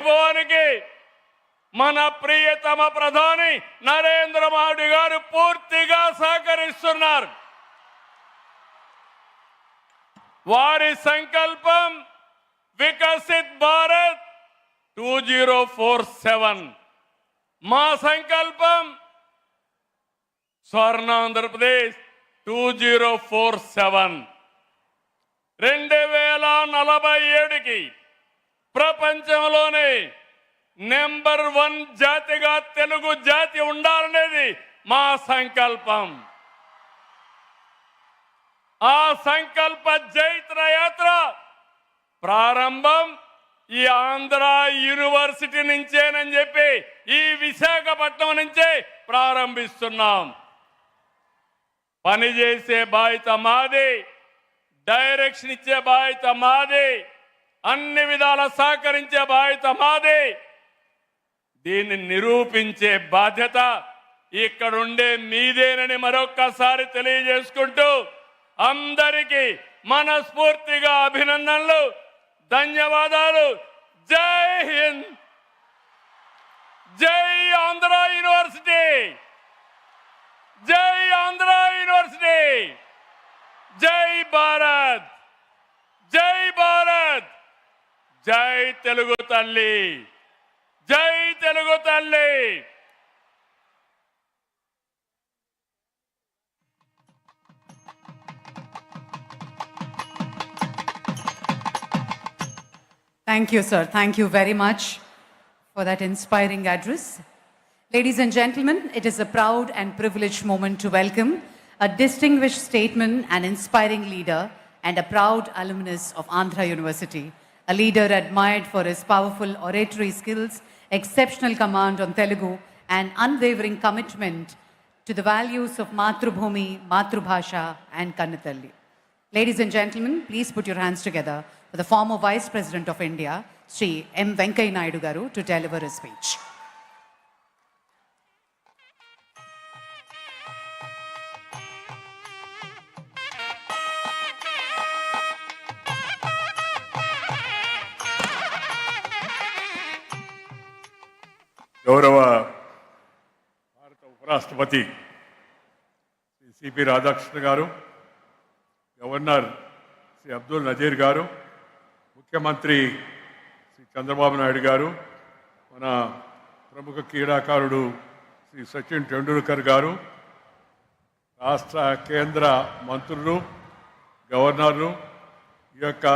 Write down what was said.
భవానికి మన ప్రియతమ ప్రధాని నరేంద్ర మోడీ గారు పూర్తిగా సహకరిస్తున్నారు. వారి సంకల్పం వికసిత్ భారత్ 2047. మా సంకల్పం స్వర్ణాంధ్రప్రదేశ్ 2047. 2047కి ప్రపంచంలోనే నెంబర్ 1 జాతిగా తెలుగు జాతి ఉండాలనేది మా సంకల్పం. ఆ సంకల్ప జైత్ర యాత్ర ప్రారంభం ఈ ఆంధ్ర యూనివర్సిటీ నుంచేనని చెప్పి ఈ విశాఖపట్నం నుంచే ప్రారంభిస్తున్నాం. పనిచేసే బాధ్యత మాది, డైరెక్షన్ ఇచ్చే బాధ్యత మాది, అన్ని విధాల సహకరించే బాధ్యత మాది. దీన్ని నిరూపించే బాధ్యత ఇక్కడుండే మీదేనని మరొక్కసారి తెలియజేసుకుంటూ అందరికీ మనస్ఫూర్తిగా అభినందనలు, ధన్యవాదాలు. జై హింద్, జై ఆంధ్ర యూనివర్సిటీ, జై ఆంధ్ర యూనివర్సిటీ, జై భారత్, జై భారత్, జై తెలుగు తల్లి, జై తెలుగు తల్లి. Thank you, sir. Thank you very much for that inspiring address. Ladies and gentlemen, it is a proud and privileged moment to welcome a distinguished statesman and inspiring leader and a proud alumnus of Andhra University, a leader admired for his powerful oratory skills, exceptional command on Telugu, and unwavering commitment to the values of Matrubhumi, Matrubhasha, and Kannatalli. Ladies and gentlemen, please put your hands together for the former Vice President of India, Sri M. Venkaiah Naidu Garu, to deliver his speech. గౌరవ భారత ఉపరాష్ట్రపతి Shri CP Radhakrishna గారు, governor Shri Abdul Nazir గారు, ముఖ్యమంత్రి శ్రీ చంద్రబాబు నాయుడు గారు, మన ప్రముఖ క్రీడాకారుడు శ్రీ సచిన్ టెండూల్కర్ గారు, రాష్ట్ర కేంద్ర మంత్రులు, గవర్నర్లు, ఈ యొక్క